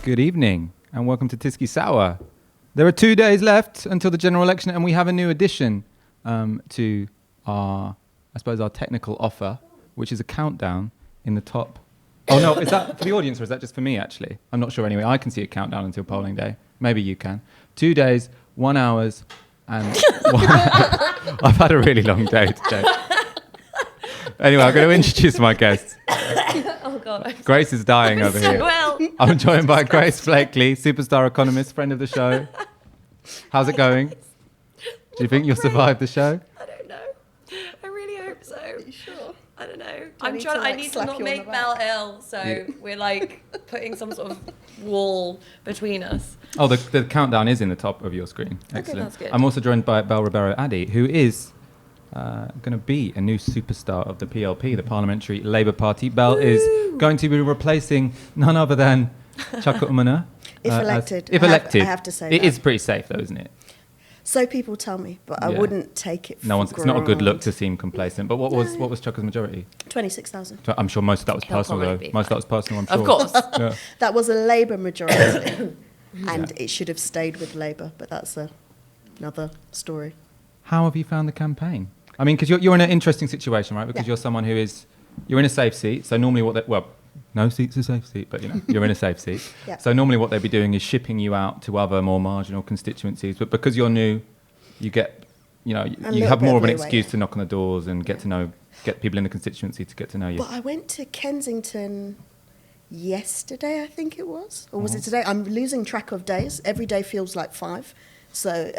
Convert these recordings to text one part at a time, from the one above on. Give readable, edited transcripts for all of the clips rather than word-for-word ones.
Good evening and welcome to Tiski Sour. There are 2 days left until the general election and we have a new addition to our technical offer, which is a countdown in the top. Oh no, is that for the audience or is that just for me actually? I'm not sure anyway. I can see a countdown until polling day. Maybe you can. 2 days, 1 hour and I've had a really long day today. Anyway, I'm going to introduce my guests. Oh God, Grace is dying over here. Well. I'm joined by Grace Blakeley, superstar economist, friend of the show. How's it going? Do you think you'll survive the show? I don't know. I really hope so. Are you sure? I don't know. I need to not make Mel ill, so we're like putting some sort of wall between us. Oh, the countdown is in the top of your screen. Excellent. That's good. I'm also joined by Ribeiro-Addy, who is going to be a new superstar of the PLP, the Parliamentary Labour Party. Belle is going to be replacing none other than Chuka Umunna. If elected. If elected. I have to say it that. is pretty safe though, isn't it? So people tell me, but I wouldn't take it for It's not a good look to granted. seem complacent. But what was Chuka's majority? 26,000. I'm sure most of that was He'll personal probably though. be Most of that was personal, I'm sure. Of course. Yeah. That was a Labour majority, and it should have stayed with Labour, but that's another story. How have you found the campaign? I mean, because you're in an interesting situation, right? Because Yeah. you're someone you're in a safe seat. So normally no seat's a safe seat, but you're in a safe seat. Yeah. So normally what they'd be doing is shipping you out to other more marginal constituencies. But because you're new, you get, you little have bit more of of an leeway, excuse yeah. to knock on the doors and get people in the constituency to get to know you. But I went to Kensington yesterday, I think it was. Or was it today? I'm losing track of days. Every day feels like 5. So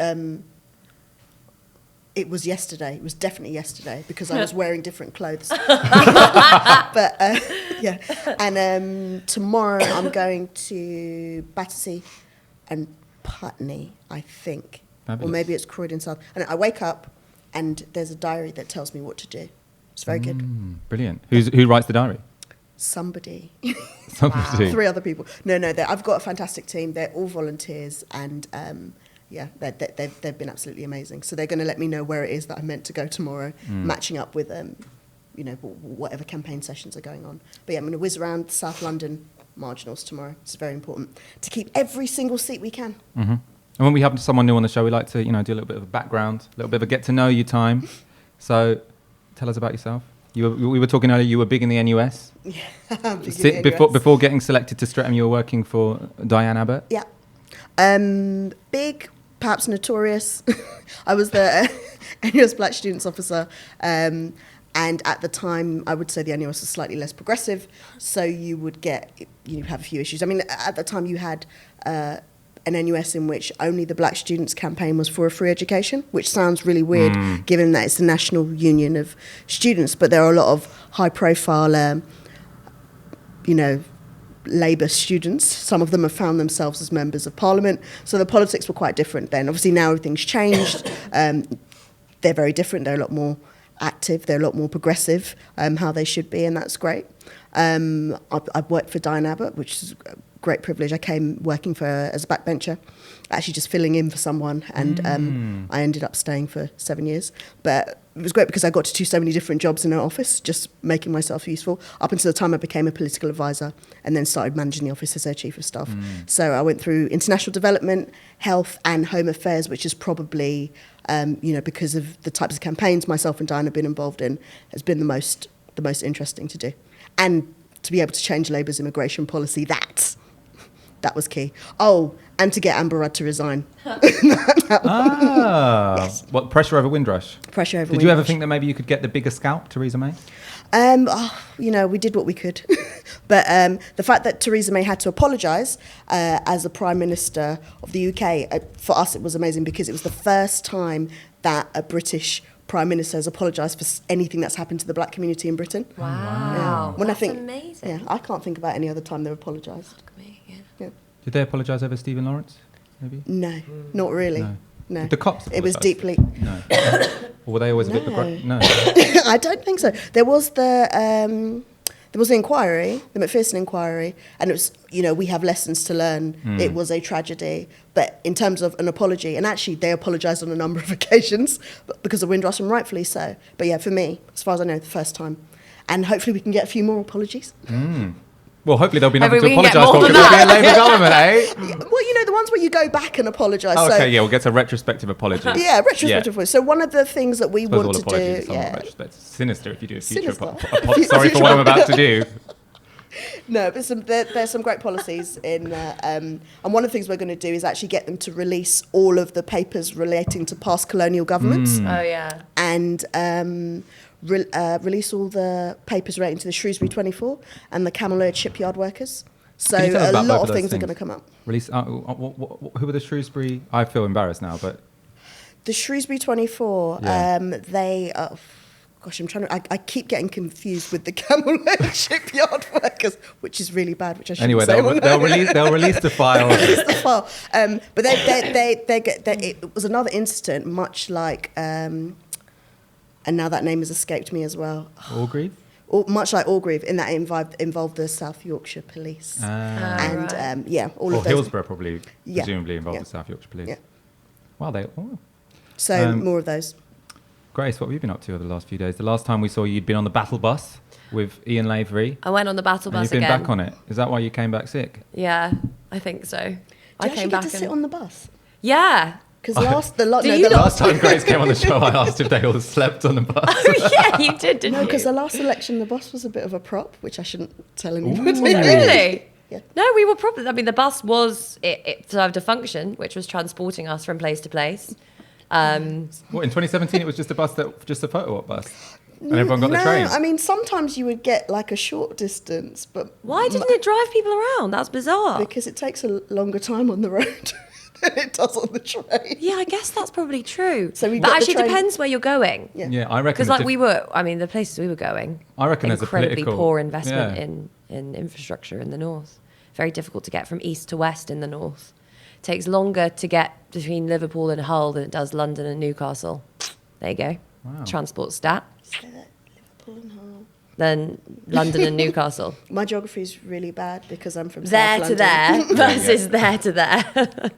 it was yesterday. It was definitely yesterday because I was wearing different clothes. But yeah. And tomorrow I'm going to Battersea and Putney, I think. Fabulous. Or maybe it's Croydon South. And I wake up and there's a diary that tells me what to do. It's very good. Brilliant. Who writes the diary? Somebody. Somebody. 3 other people. No, I've got a fantastic team. They're all volunteers and they've been absolutely amazing. So they're going to let me know where it is that I'm meant to go tomorrow, matching up with whatever campaign sessions are going on. But yeah, I'm going to whiz around South London marginals tomorrow. It's very important to keep every single seat we can. Mm-hmm. And when we have someone new on the show, we like to do a little bit of a background, a little bit of a get to know you time. So tell us about yourself. We were talking earlier, you were big in the NUS. Yeah, big in the NUS. Before getting selected to Streatham, you were working for Diane Abbott. Yeah. Big, perhaps notorious. I was the NUS Black Students Officer. And at the time, I would say the NUS was slightly less progressive. So you have a few issues. I mean, at the time you had an NUS in which only the Black Students campaign was for a free education, which sounds really weird given that it's the National Union of Students. But there are a lot of high-profile, Labour students. Some of them have found themselves as members of Parliament. So the politics were quite different then. Obviously now everything's changed. They're very different. They're a lot more active. They're a lot more progressive, how they should be, and that's great. I've worked for Diane Abbott, which is a great privilege. I came working for her as a backbencher, actually just filling in for someone, and I ended up staying for 7 years. But it was great because I got to do so many different jobs in her office, just making myself useful, up until the time I became a political advisor and then started managing the office as her chief of staff. So I went through international development, health and home affairs, which is probably, because of the types of campaigns myself and Diane have been involved in, has been the most interesting to do. And to be able to change Labour's immigration policy, that was key. Oh, and to get Amber Rudd to resign. Yes. What, pressure over Windrush? Pressure over Did Windrush. you ever think that maybe you could get the bigger scalp, Theresa May? We did what we could. But the fact that Theresa May had to apologise as the Prime Minister of the UK, for us it was amazing because it was the first time that a British Prime Minister has apologised for anything that's happened to the black community in Britain. Wow. When That's I think, amazing. Yeah, I can't think about any other time they've apologised. Look at me, yeah. Yeah. Did they apologise over Stephen Lawrence, maybe? No, not really. No. Did the cops It was apologise? deeply... No. Or were they always a bit... No. I don't think so. There was the inquiry, the Macpherson inquiry, and it was, we have lessons to learn. It was a tragedy. But in terms of an apology, and actually they apologised on a number of occasions because of Windrush, and rightfully so. But yeah, for me, as far as I know, the first time. And hopefully we can get a few more apologies. Well, hopefully there'll be nothing to Maybe we can apologise get for more because than it'll be a Labour government, eh? Well, you know, the ones where you go back and apologise. Oh, so, okay, yeah, we'll get a retrospective apology. Yeah, retrospective. Yeah. So one of the things that we Suppose want all to apologies do, are somewhat yeah. retrospective. Sinister if you do a future Sinister. sorry for what I'm about to do. No, but there's some great policies in, and one of the things we're going to do is actually get them to release all of the papers relating to past colonial governments, Oh yeah. and release all the papers relating to the Shrewsbury 24 and the Camel Herd shipyard workers. So Can you tell us a about lot both of those things are going to come up. Release. Who were the Shrewsbury? I feel embarrassed now, but The Shrewsbury 24, Yeah. they are. Gosh, I keep getting confused with the Camel Herd shipyard workers, which is really bad. Which I shouldn't anyway, say. they'll release the file. Release the file. But it was another incident, much like, and now that name has escaped me as well. Orgreave. Much like Orgreave, in that it involved the South Yorkshire Police, and right. yeah, all Or of those. Hillsborough probably Yeah. presumably involved Yeah. the South Yorkshire Police. Yeah. Wow, So more of those. Grace, what have you been up to over the last few days? The last time we saw you, you'd been on the battle bus with Ian Lavery. I went on the battle And bus you've been again. back on it. Is that why you came back sick? Yeah, I think so. Do I you came actually back get to sit on the bus? Yeah. Because the Last time Grace came on the show, I asked if they all slept on the bus. Oh yeah, you did, didn't No, you? because the last election, the bus was a bit of a prop, which I shouldn't tell anybody. Was it really? Yeah. No, we were probably. I mean, the bus was it served a function, which was transporting us from place to place. What, in 2017 it was just a photo op bus? And everyone got the train? I mean, sometimes you would get like a short distance, but Why didn't it drive people around? That's bizarre. because it takes a longer time on the road than it does on the train. Yeah, I guess that's probably true. So we but got the actually, it train- depends where you're going. Yeah. Yeah, I reckon. Because like we were, I mean, the places we were going. I reckon there's a incredibly political- poor investment yeah. in infrastructure in the north. Very difficult to get from east to west in the north. Takes longer to get between Liverpool and Hull than it does London and Newcastle. There you go. Wow. Transport stat. Say that, Liverpool and Hull. Than London and Newcastle. My geography is really bad because I'm from There South to London. there versus there to there.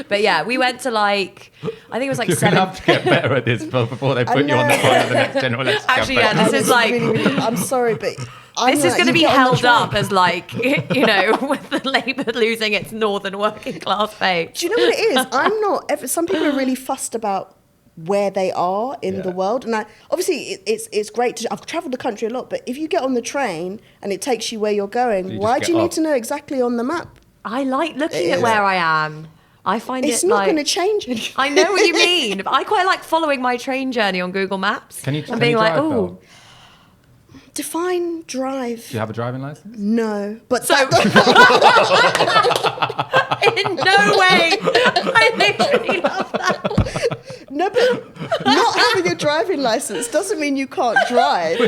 But yeah, we went to like, I think it was like You're going to 7. have to get better at this before they put you on the know. phone at the next general election Actually, campaign. yeah, this is like, I'm sorry, but this is going to be held up as. as like, you know, with the Labour losing its northern working class vote. Do you know what it is? I'm not. Some people are really fussed about where they are in the world, and obviously it's great to. I've travelled the country a lot, but if you get on the train and it takes you where you're going, You why just do you get need off. to know exactly on the map? I like looking It at is. where I am. I find It's it not like, going to change anything. I know what you mean. I quite like following my train journey on Google Maps. Can you and being like, drive, oh, though? Define drive. Do you have a driving license? No, but So- in no way. I literally love that. no, but not having a driving license doesn't mean you can't drive.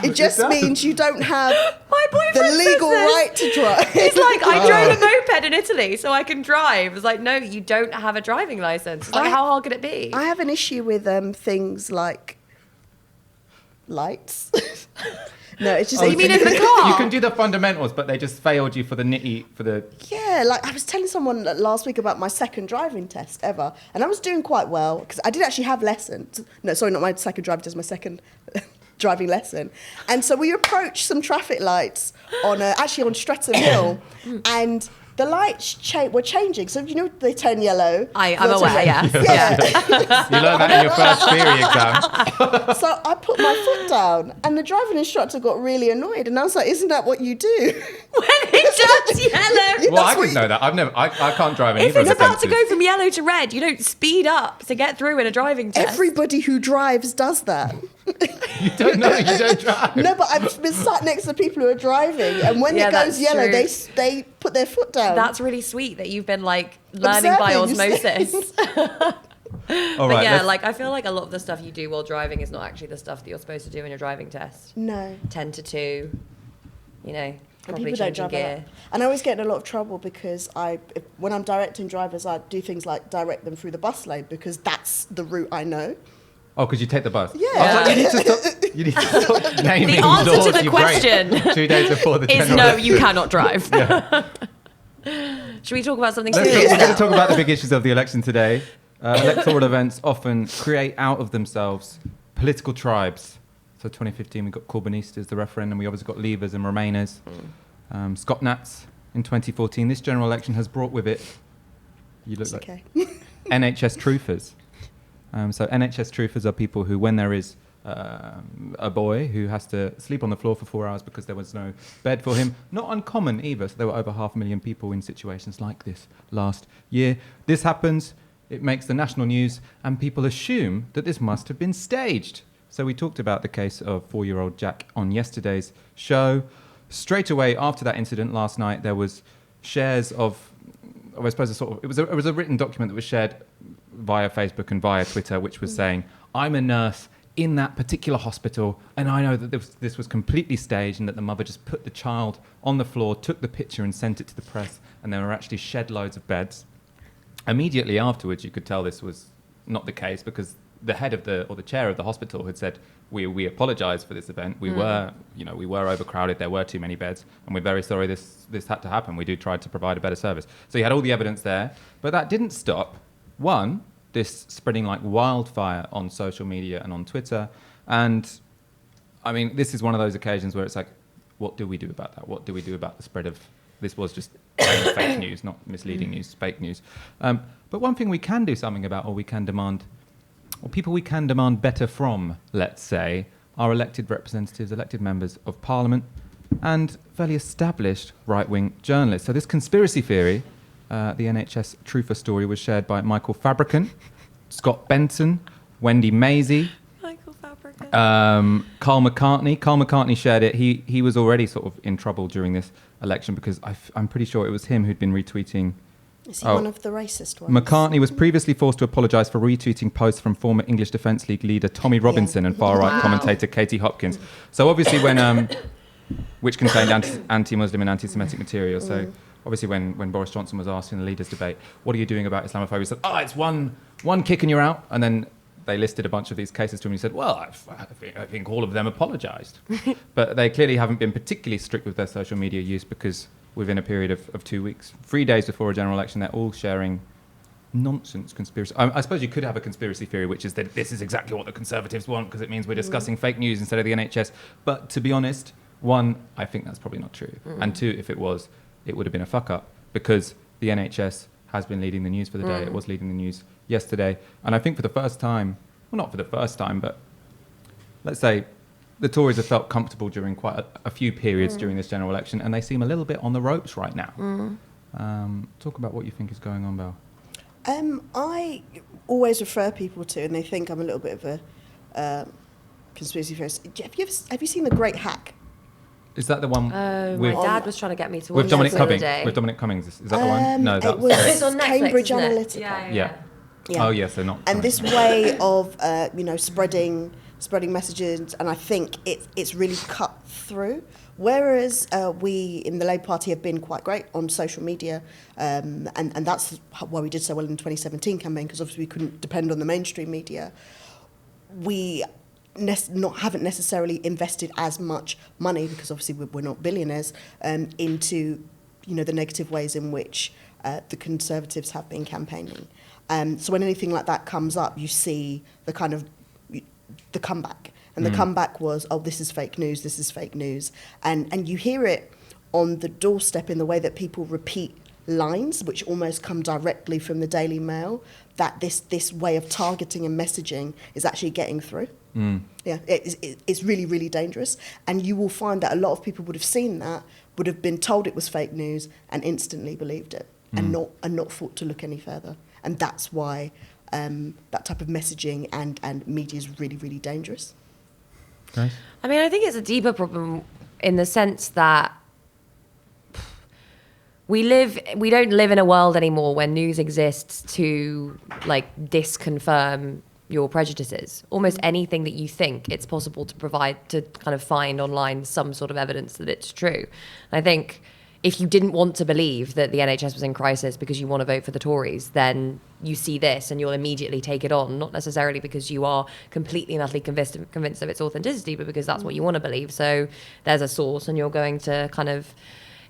It just does. means you don't have My boyfriend the says legal this. right to drive. He's like, I drove a moped in Italy, so I can drive. It's like, no, you don't have a driving license. It's like, how hard could it be? I have an issue with things like lights. No, it's just. You mean in the car? You can do the fundamentals, but they just failed you for the nitty, for the... Yeah, like I was telling someone last week about my second driving test ever, and I was doing quite well because I did actually have lessons. No, sorry, not my second driving test, my second driving lesson. And so we approached some traffic lights on actually on Streatham Hill, and the lights were changing. So you know they turn yellow. I'm they'll turn aware, red. yeah. You learned that in your first theory exam. So I put my foot down, and the driving instructor got really annoyed, and I was like, "Isn't that what you do?" When it turns yellow. Well, I That's what didn't know that. I can't drive in If either it's of the about to senses. go from yellow to red, you don't speed up to get through in a driving test. Everybody who drives does that. You don't know, you don't drive. No, but I've been sat next to people who are driving, and when Yeah, it goes that's yellow, true. they put their foot down. That's really sweet that you've been like learning by Observing, you osmosis. All But right, yeah, let's- like I feel like a lot of the stuff you do while driving is not actually the stuff that you're supposed to do in your driving test. No. 10 to 2, you know, And probably people don't changing drive a lot. gear. And I always get in a lot of trouble because when I'm directing drivers, I do things like direct them through the bus lane because that's the route I know. Oh, because you take the bus. Yeah. I was like, you need to stop naming The answer laws to the you break question 2 days before the Is general no, election. you cannot drive. Should we talk about something We're serious going to now? talk about the big issues of the election today. Electoral events often create out of themselves political tribes. So 2015 we got Corbynistas, the referendum. We obviously got Leavers and Remainers. Scott Nats in 2014. This general election has brought with it, you look It's like, okay. NHS Truthers. So NHS Truthers are people who, when there is a boy who has to sleep on the floor for 4 hours because there was no bed for him, not uncommon either. So there were over 500,000 people in situations like this last year. This happens, it makes the national news, and people assume that this must have been staged. So we talked about the case of 4-year-old Jack on yesterday's show. Straight away after that incident last night, there was shares of I suppose it was a written document that was shared via Facebook and via Twitter, which was saying, I'm a nurse in that particular hospital, and I know that this was completely staged and that the mother just put the child on the floor, took the picture and sent it to the press, and there were actually shed loads of beds. Immediately afterwards, you could tell this was not the case because the head of the chair of the hospital had said, we apologise for this event. We were overcrowded. There were too many beds, and we're very sorry this had to happen. We do try to provide a better service. So you had all the evidence there, but that didn't stop. One, this spreading like wildfire on social media and on Twitter, and I mean, this is one of those occasions where it's like, what do we do about that? What do we do about the spread of this? Was just fake news, not misleading news, fake news. But one thing we can do something about, or we can demand. Or people we can demand better from, let's say, are elected representatives, elected members of parliament, and fairly established right-wing journalists. So this conspiracy theory, the NHS Truther story, was shared by Michael Fabricant, Scott Benson, Wendy Maisie, Michael Fabricant. Carl McCartney. Carl McCartney shared it. He was already sort of in trouble during this election because I'm pretty sure it was him who'd been retweeting. Is he one of the racist ones? McCartney was previously forced to apologise for retweeting posts from former English Defence League leader Tommy Robinson and far-right commentator Katie Hopkins. So obviously when, which contained anti-Muslim and anti-Semitic material. So obviously when Boris Johnson was asked in the leaders' debate, what are you doing about Islamophobia? He said, it's one kick and you're out. And then they listed a bunch of these cases to him and he said, well, I think all of them apologised. But they clearly haven't been particularly strict with their social media use because within a period of 2 weeks, 3 days before a general election, they're all sharing nonsense conspiracy. I suppose you could have a conspiracy theory, which is that this is exactly what the Conservatives want because it means we're discussing fake news instead of the NHS. But to be honest, one, I think that's probably not true. And two, if it was, it would have been a fuck-up because the NHS has been leading the news for the day. It was leading the news yesterday. And I think for the first time, well, not for the first time, but let's say the Tories have felt comfortable during quite a few periods during this general election, and they seem a little bit on the ropes right now. Talk about what you think is going on, Belle. I always refer people to, and they think I'm a little bit of a conspiracy theorist. Have you seen The Great Hack? Is that the one My dad was trying to get me to watch with Dominic it the other Cummings? day. With Dominic Cummings, is that the one? No, that It was It's on Netflix, Cambridge isn't it? Analytica. Yeah. Oh yes, they're not. And this way of spreading messages, and I think it's really cut through. Whereas we in the Labour Party have been quite great on social media, and that's why we did so well in the 2017 campaign, because obviously we couldn't depend on the mainstream media. We haven't necessarily invested as much money, because obviously we're not billionaires, into the negative ways in which the Conservatives have been campaigning. So when anything like that comes up, you see the kind of the comeback. And the comeback was, this is fake news. And you hear it on the doorstep in the way that people repeat lines, which almost come directly from the Daily Mail, that this way of targeting and messaging is actually getting through. Yeah, it's really, really dangerous. And you will find that a lot of people would have seen that, would have been told it was fake news and instantly believed it and not thought to look any further. And that's why that type of messaging and media is really, really dangerous. Nice. I mean, I think it's a deeper problem in the sense that we don't live in a world anymore where news exists to disconfirm your prejudices. Almost anything that you think, it's possible to kind of find online some sort of evidence that it's true. And I think if you didn't want to believe that the NHS was in crisis because you want to vote for the Tories, then you see this and you'll immediately take it on, not necessarily because you are completely and utterly convinced of its authenticity, but because that's what you want to believe. So there's a source and you're going to kind of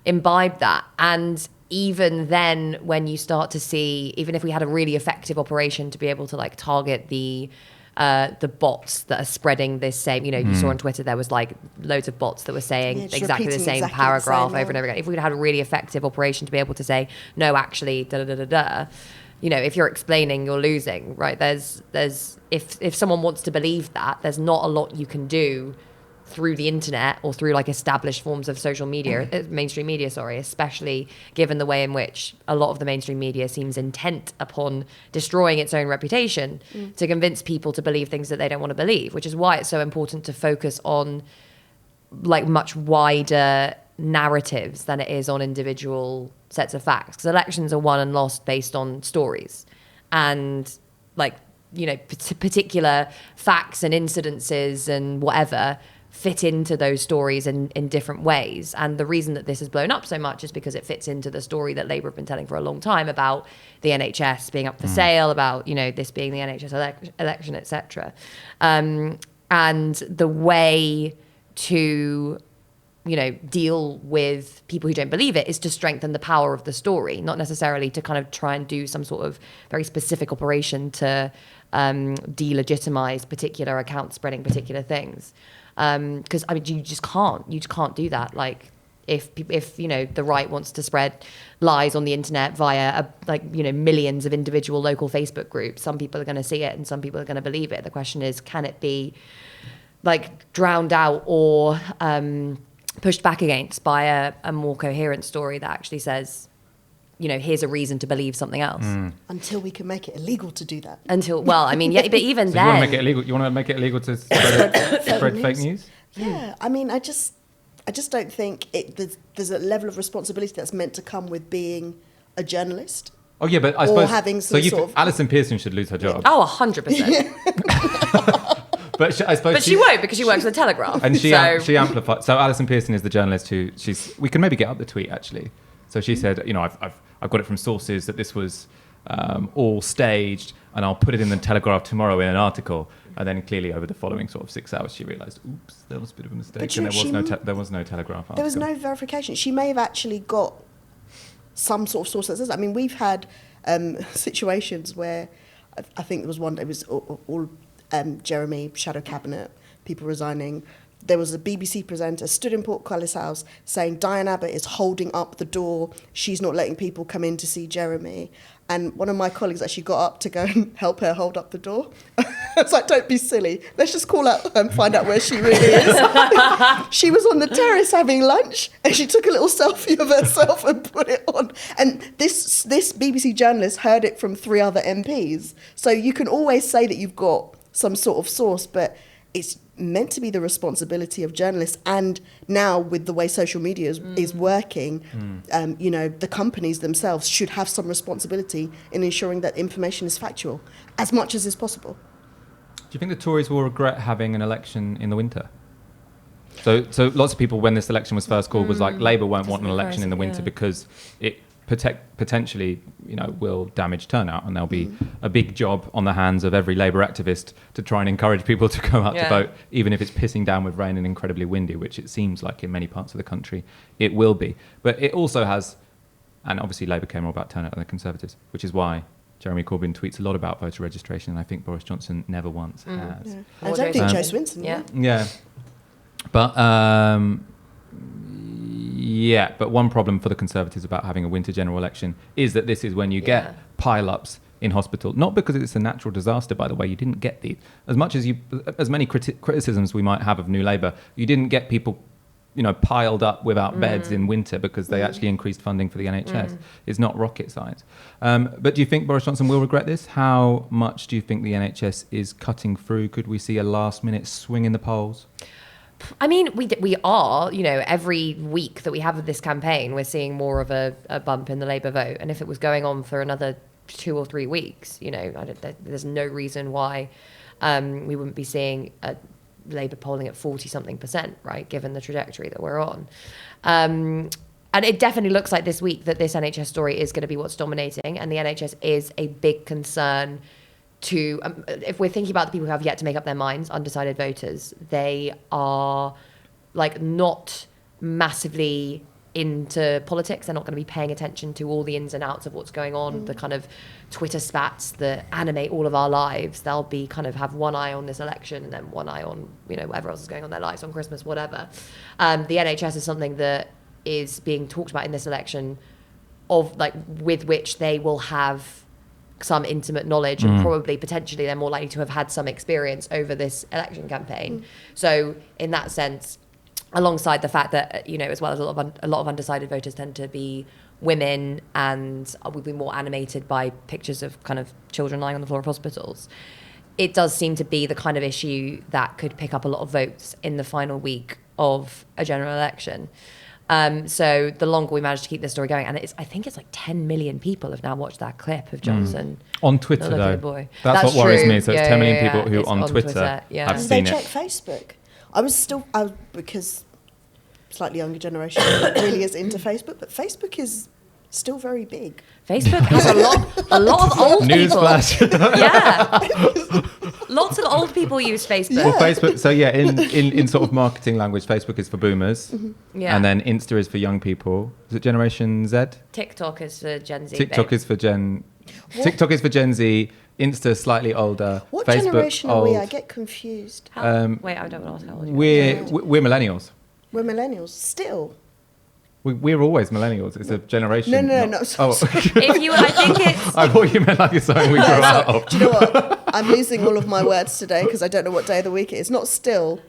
imbibe that. And even then, when you start to see, even if we had a really effective operation to be able to target the the bots that are spreading this same, you saw on Twitter, there was like loads of bots that were saying just exactly the repeating same exactly the paragraph same, over and over again. If we'd had a really effective operation to be able to say, no, actually, da-da-da-da-da, if you're explaining, you're losing, right? If someone wants to believe that, there's not a lot you can do through the internet or through like established forms of social media, mainstream media, especially given the way in which a lot of the mainstream media seems intent upon destroying its own reputation to convince people to believe things that they don't want to believe, which is why it's so important to focus on like much wider narratives than it is on individual sets of facts, because elections are won and lost based on stories and like particular facts and incidences and whatever fit into those stories in different ways. And the reason that this has blown up so much is because it fits into the story that Labour have been telling for a long time about the NHS being up for sale, about this being the NHS election, etc. And the way to deal with people who don't believe it is to strengthen the power of the story, not necessarily to kind of try and do some sort of very specific operation to delegitimize particular accounts spreading particular things. Because you just can't do that. Like if the right wants to spread lies on the internet via millions of individual local Facebook groups, some people are going to see it and some people are going to believe it. The question is, can it be like drowned out or pushed back against by a more coherent story that actually says, here's a reason to believe something else. Until we can make it illegal to do that. But even So then... you want to make it illegal? You want to make it illegal to spread fake news? Yeah, I just don't think there's a level of responsibility that's meant to come with being a journalist. Oh yeah, but I Or suppose having some sort of... Alison Pearson should lose her job. Oh, 100%. I suppose But she won't, because she works at the Telegraph. And she amplified. So Alison Pearson is the journalist who we can maybe get up the tweet actually. So she said, I've got it from sources that this was all staged, and I'll put it in the Telegraph tomorrow in an article. And then clearly over the following sort of 6 hours, she realised, oops, there was a bit of a mistake, and there was no Telegraph article. There was no verification. She may have actually got some sort of source that says. We've had situations where I think there was one. It was all Jeremy shadow cabinet, people resigning. There was a BBC presenter stood in Portcullis House saying Diane Abbott is holding up the door. She's not letting people come in to see Jeremy. And one of my colleagues actually got up to go and help her hold up the door. I was like, don't be silly. Let's just call out and find out where she really is. She was on the terrace having lunch and she took a little selfie of herself and put it on. And this BBC journalist heard it from 3 other MPs. So you can always say that you've got some sort of source, but it's meant to be the responsibility of journalists. And now with the way social media is working, the companies themselves should have some responsibility in ensuring that information is factual as much as is possible. Do you think the Tories will regret having an election in the winter? So lots of people, when this election was first called, was like, Labour won't want an election in the winter because it potentially, will damage turnout, and there'll be a big job on the hands of every Labour activist to try and encourage people to go out to vote, even if it's pissing down with rain and incredibly windy, which it seems like in many parts of the country it will be. But it also has, and obviously Labour care more about turnout than the Conservatives, which is why Jeremy Corbyn tweets a lot about voter registration, and I think Boris Johnson never once has. Yeah. I don't think Jo Swinson. Yeah. But but one problem for the Conservatives about having a winter general election is that this is when you get pile-ups in hospital. Not because it's a natural disaster, by the way. You didn't get these. As many criticisms we might have of New Labour, you didn't get people, piled up without beds in winter because they actually increased funding for the NHS. It's not rocket science. But do you think Boris Johnson will regret this? How much do you think the NHS is cutting through? Could we see a last-minute swing in the polls? We are, every week that we have of this campaign, we're seeing more of a bump in the Labour vote. And if it was going on for another 2 or 3 weeks, there's no reason why we wouldn't be seeing Labour polling at 40-something%, right, given the trajectory that we're on. And it definitely looks like this week that this NHS story is going to be what's dominating, and the NHS is a big concern to, if we're thinking about the people who have yet to make up their minds, undecided voters, they are like not massively into politics. They're not going to be paying attention to all the ins and outs of what's going on, the kind of Twitter spats that animate all of our lives. They'll be kind of have one eye on this election and then one eye on, you know, whatever else is going on in their lives, on Christmas, whatever. The NHS is something that is being talked about in this election, of like with which they will have some intimate knowledge, and probably potentially they're more likely to have had some experience over this election campaign. So in that sense, alongside the fact that, you know, as well as a lot of undecided voters tend to be women, and we've been more animated by pictures of kind of children lying on the floor of hospitals, it does seem to be the kind of issue that could pick up a lot of votes in the final week of a general election. So the longer we manage to keep this story going, and I think it's like 10 million people have now watched that clip of Johnson. On Twitter, though. Boy. That's what worries true. me. So it's 10 million people who on Twitter have Did seen they it. check Facebook? Because slightly younger generation really is into Facebook, but Facebook is still very big. Facebook has a lot of old people. Newsflash. Yeah. Lots of old people use Facebook. Well, Facebook, so yeah, in sort of marketing language, Facebook is for boomers. Yeah. And then Insta is for young people. Is it Generation Z? TikTok is for Gen Z. TikTok is for TikTok is for Gen Z. Insta slightly older. What Facebook, generation are we? old. I get confused. Wait, I don't want to ask how old you are. We're millennials. We're millennials still. We're always millennials. It's a generation. No. Oh, If you, I think it's. I thought you meant like it's something we grew out of. Do you know what? I'm losing all of my words today because I don't know what day of the week it is. Not still.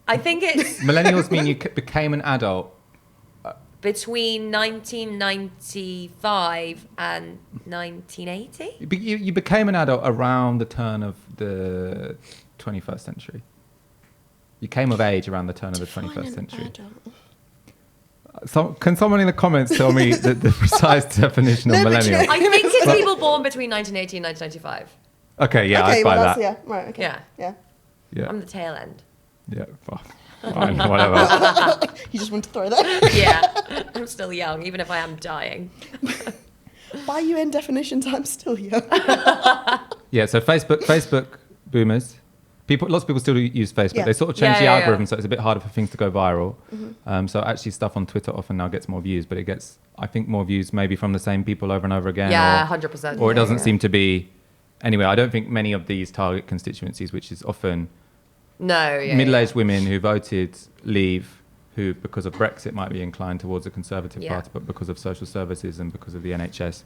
I think it's Millennials mean you became an adult. between 1995 and 1980. You became an adult around the turn of the 21st century. You came of age around the turn of the 21st century. So, can someone in the comments tell me the precise definition of millennial? I think it's people born between 1980 and 1995. Okay, yeah, Okay, I buy that. yeah, right, okay. Yeah. Yeah, I'm the tail end. yeah, fine, whatever. You just want to throw that? Yeah. I'm still young, even if I am dying. By UN definitions, I'm still young. Yeah, so Facebook boomers. Lots of people still use Facebook. Yeah. They sort of change the Yeah. algorithm, so it's a bit harder for things to go viral. So actually, stuff on Twitter often now gets more views, but it gets, I think, more views maybe from the same people over and over again. Yeah, or, 100%. Or it doesn't seem to be. Anyway, I don't think many of these target constituencies, which is often middle-aged women who voted Leave, who because of Brexit might be inclined towards the Conservative Party, but because of social services and because of the NHS,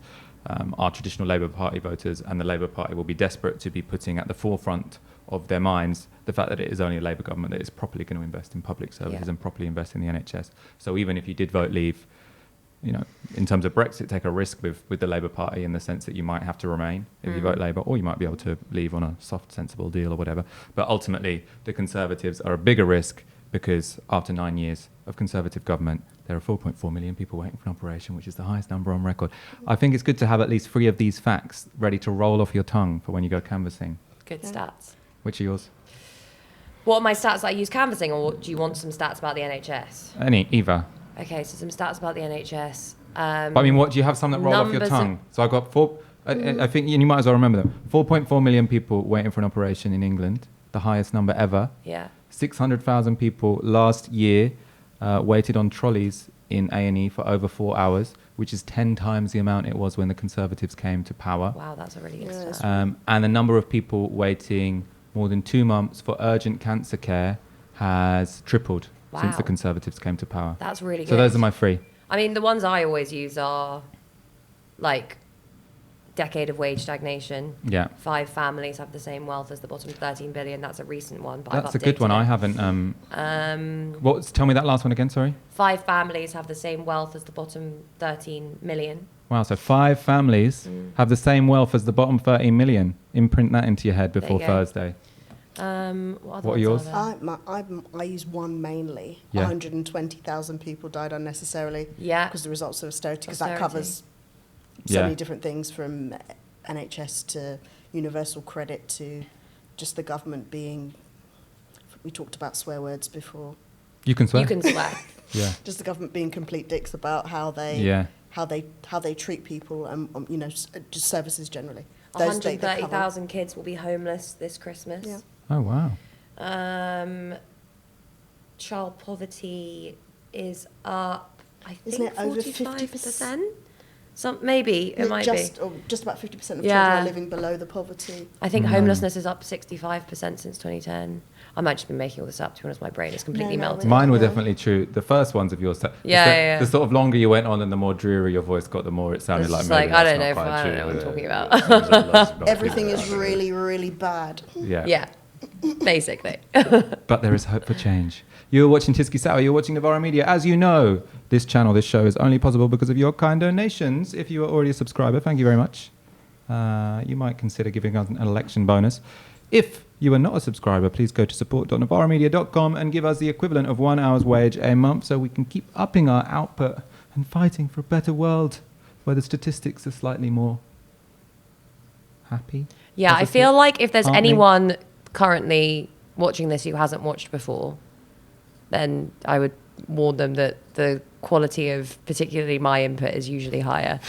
are traditional Labour Party voters, and the Labour Party will be desperate to be putting at the forefront of their minds the fact that it is only a Labour government that is properly going to invest in public services and properly invest in the NHS. So even if you did vote Leave, you know, in terms of Brexit, take a risk with the Labour Party in the sense that you might have to remain if you vote Labour, or you might be able to leave on a soft, sensible deal or whatever. But ultimately, the Conservatives are a bigger risk because after 9 years of Conservative government, there are 4.4 million people waiting for an operation, which is the highest number on record. I think it's good to have at least 3 of these facts ready to roll off your tongue for when you go canvassing. Good stats. Which are yours? What are my stats that I use canvassing, or do you want some stats about the NHS? Either. Okay, so some stats about the NHS. But I mean, what do you have some that roll off your Numbers tongue? So I got I think you might as well remember them. 4.4 million people waiting for an operation in England, the highest number ever. Yeah. 600,000 people last year waited on trolleys in A&E for over 4 hours, which is 10 times the amount it was when the Conservatives came to power. Wow, that's a really good stat. And the number of people waiting more than 2 months for urgent cancer care has tripled since the Conservatives came to power. That's really good. So those are my 3. I mean, the ones I always use are like decade of wage stagnation. Yeah. 5 families have the same wealth as the bottom 13 billion. That's a recent one, but That's I've a good one. updated I it. haven't. Tell me that last one again, sorry. 5 families have the same wealth as the bottom 13 million. Wow, so 5 families have the same wealth as the bottom 13 million. Imprint that into your head before go. Thursday. What are yours? I use one mainly. Yeah. 120,000 people died unnecessarily because the results of austerity, because that covers so many different things, from NHS to universal credit to just the government being, we talked about swear words before. You can swear? You can swear. Yeah. Just the government being complete dicks about how they how they treat people and just services generally. 130,000 kids will be homeless this Christmas. Yeah. Oh, wow. Child poverty is up. I Isn't think it over 45%. Maybe it might be. Or just about 50% of children Yeah. are living below the poverty. I think homelessness is up 65% since 2010. I might just be making all this up, to be honest. My brain is completely No, melted. Mine were Yeah. definitely true. The first ones of yours. Yeah. The sort of longer you went on and the more dreary your voice got, the more it sounded It's like just maybe like, I that's don't know not if quite I don't true. know what I'm talking Yeah, about. it seems like lots of Everything people is are really, really bad. Yeah. Yeah, basically. But there is hope for change. You're watching Tisky Sour, you're watching Novara Media. As you know, this channel, this show is only possible because of your kind donations. If you are already a subscriber, thank you very much. You might consider giving us an election bonus. If you are not a subscriber, please go to support.novaramedia.com and give us the equivalent of 1 hour's wage a month so we can keep upping our output and fighting for a better world where the statistics are slightly more happy. Yeah, I positive, feel like if there's aren't they? anyone currently watching this who hasn't watched before, then I would warn them that the quality of particularly my input is usually higher.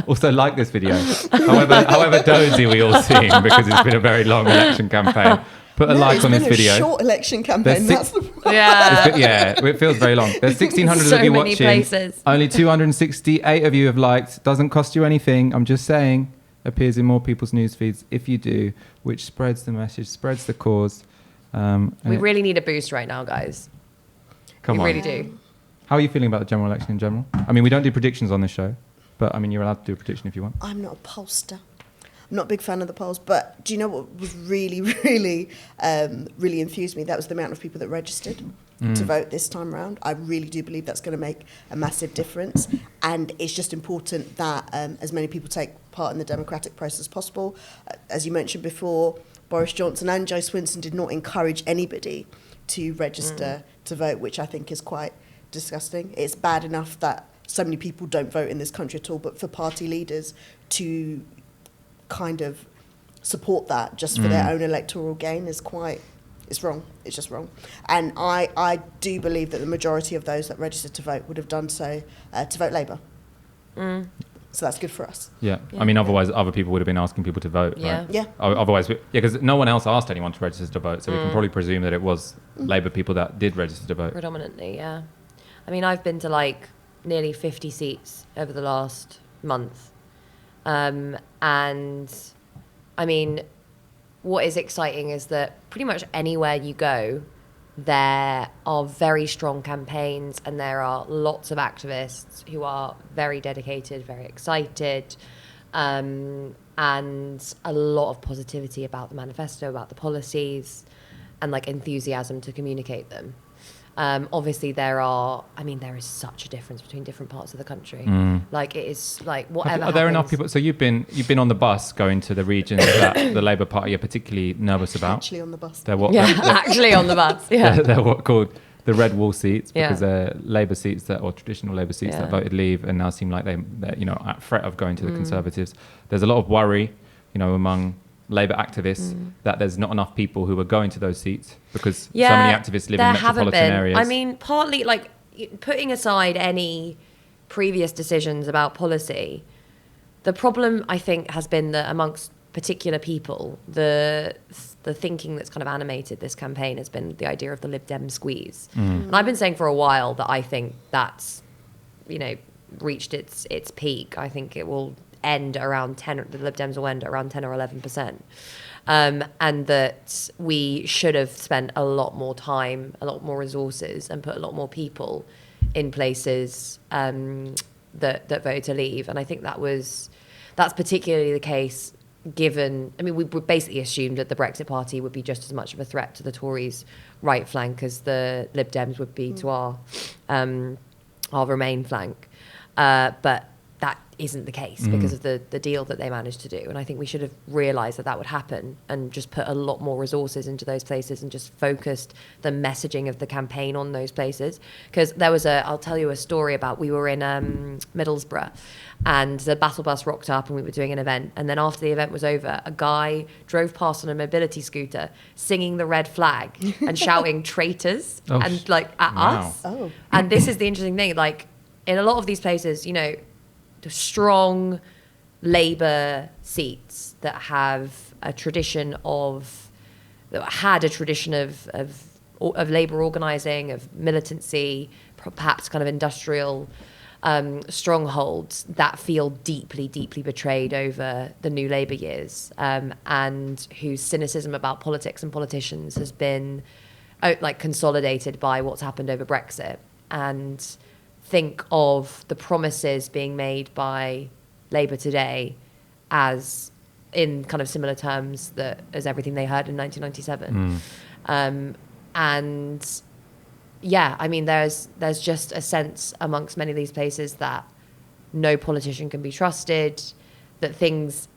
Also like this video, however dozy we all seem because it's been a very long election campaign. Put a like on this video. It's been a short election campaign. There's That's the problem. Yeah. Yeah, it feels very long. There's 1,600 So of you many watching. places. Only 268 of you have liked. Doesn't cost you anything. I'm just saying. Appears in more people's news feeds if you do, which spreads the message, spreads the cause. We really need a boost right now, guys. Come we on. really do. How are you feeling about the general election in general? I mean, we don't do predictions on this show, but I mean, you're allowed to do a prediction if you want. I'm not a pollster. I'm not a big fan of the polls, but do you know what was really, really enthused me? That was the amount of people that registered to vote this time around. I really do believe that's going to make a massive difference, and it's just important that as many people take part in the democratic process as possible. As you mentioned before, Boris Johnson and Joe Swinson did not encourage anybody to register to vote, which I think is quite disgusting. It's bad enough that so many people don't vote in this country at all, but for party leaders to kind of support that just for their own electoral gain is it's wrong. It's just wrong. And I do believe that the majority of those that registered to vote would have done so to vote Labour. So that's good for us. Yeah. Yeah. I mean, otherwise other people would have been asking people to vote. Yeah. Right? Yeah. Otherwise, because no one else asked anyone to register to vote, so we can probably presume that it was Labour people that did register to vote. Predominantly, yeah. I mean, I've been to like nearly 50 seats over the last month. And I mean, what is exciting is that pretty much anywhere you go, there are very strong campaigns and there are lots of activists who are very dedicated, very excited, and a lot of positivity about the manifesto, about the policies, and like enthusiasm to communicate them. Obviously there is such a difference between different parts of the country. Like it is like whatever Are there enough happens- people? So you've been on the bus going to the regions that the Labour Party are particularly nervous about. Actually on the bus. They're what? Yeah, they're- actually on the bus. Yeah. they're what called the red wall seats because Yeah. they're Labour seats or traditional Labour seats that Yeah. voted Leave and now seem like they're at threat of going to the Conservatives. There's a lot of worry, among Labour activists that there's not enough people who are going to those seats because so many activists live in metropolitan areas. I mean, partly like putting aside any previous decisions about policy, the problem I think has been that amongst particular people, the thinking that's kind of animated this campaign has been the idea of the Lib Dem squeeze. And I've been saying for a while that I think that's, reached its peak. I think it will end around 10, the Lib Dems will end at around 10 or 11%. And that we should have spent a lot more time, a lot more resources and put a lot more people in places that voted to leave. And I think that's particularly the case given, we basically assumed that the Brexit Party would be just as much of a threat to the Tories' right flank as the Lib Dems would be to our Remain flank. But that isn't the case because of the deal that they managed to do. And I think we should have realised that would happen and just put a lot more resources into those places and just focused the messaging of the campaign on those places. Because I'll tell you a story about, we were in Middlesbrough and the battle bus rocked up and we were doing an event. And then after the event was over, a guy drove past on a mobility scooter singing the red flag and shouting traitors at us. Oh. And this is the interesting thing, like in a lot of these places, the strong Labour seats that have a tradition of Labour organising, of militancy, perhaps kind of industrial strongholds that feel deeply, deeply betrayed over the New Labour years, and whose cynicism about politics and politicians has been consolidated by what's happened over Brexit, and think of the promises being made by Labour today as in kind of similar terms as everything they heard in 1997. And yeah, I mean, there's just a sense amongst many of these places that no politician can be trusted, that things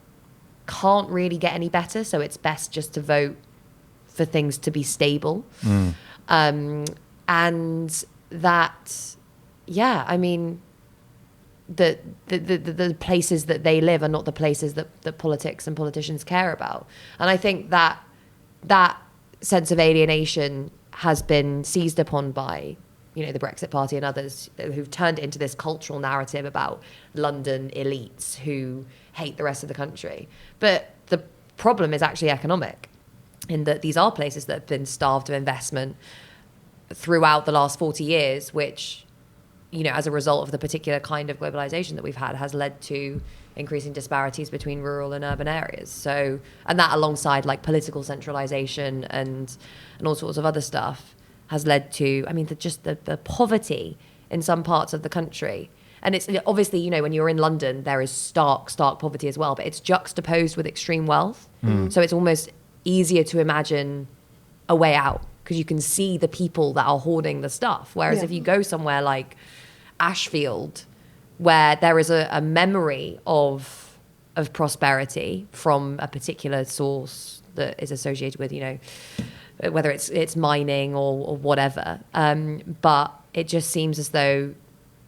can't really get any better, so it's best just to vote for things to be stable. And that, yeah, I mean, the places that they live are not the places that politics and politicians care about. And I think that sense of alienation has been seized upon by, the Brexit Party and others who've turned it into this cultural narrative about London elites who hate the rest of the country. But the problem is actually economic, in that these are places that have been starved of investment throughout the last 40 years, which, as a result of the particular kind of globalization that we've had, has led to increasing disparities between rural and urban areas. So, and that alongside political centralization and all sorts of other stuff has led to, I mean, the poverty in some parts of the country. And it's obviously, when you're in London, there is stark poverty as well, but it's juxtaposed with extreme wealth. So it's almost easier to imagine a way out, because you can see the people that are hoarding the stuff. Whereas if you go somewhere like Ashfield, where there is a memory of prosperity from a particular source that is associated with, whether it's mining or whatever. But it just seems as though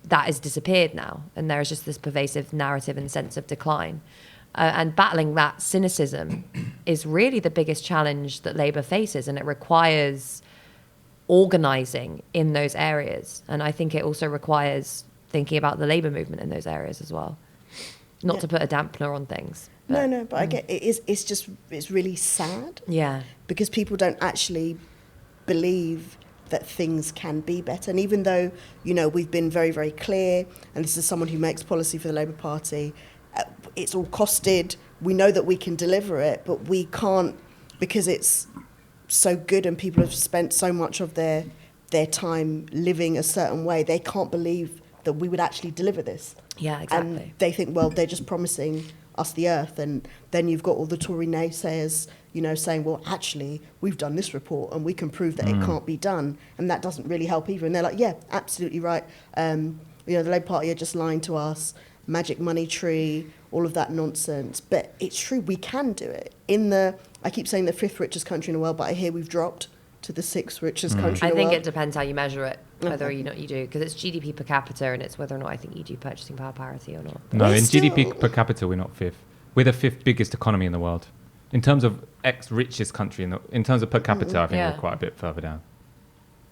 that has disappeared now, and there is just this pervasive narrative and sense of decline. And battling that cynicism is really the biggest challenge that Labour faces, and it requires organising in those areas. And I think it also requires thinking about the labour movement in those areas as well. Not to put a dampener on things. But I get it. It's really sad. Yeah. Because people don't actually believe that things can be better. And even though, we've been very, very clear, and this is someone who makes policy for the Labour Party, it's all costed. We know that we can deliver it, but we can't, because it's so good and people have spent so much of their time living a certain way, they can't believe that we would actually deliver this. Yeah, exactly. And they think, well, they're just promising us the earth. And then you've got all the Tory naysayers, saying, well, actually, we've done this report and we can prove that it can't be done. And that doesn't really help either. And they're like, yeah, absolutely right. The Labour Party are just lying to us, magic money tree, all of that nonsense. But it's true, we can do it. I keep saying the 5th richest country in the world, but I hear we've dropped to the 6th richest country in the world. I think it depends how you measure it, whether or not you do, because it's GDP per capita, and it's whether or not I think you do purchasing power parity or not. No, in GDP per capita, we're not 5th. We're the 5th biggest economy in the world. In terms of richest country, in terms of per capita, I think we're quite a bit further down.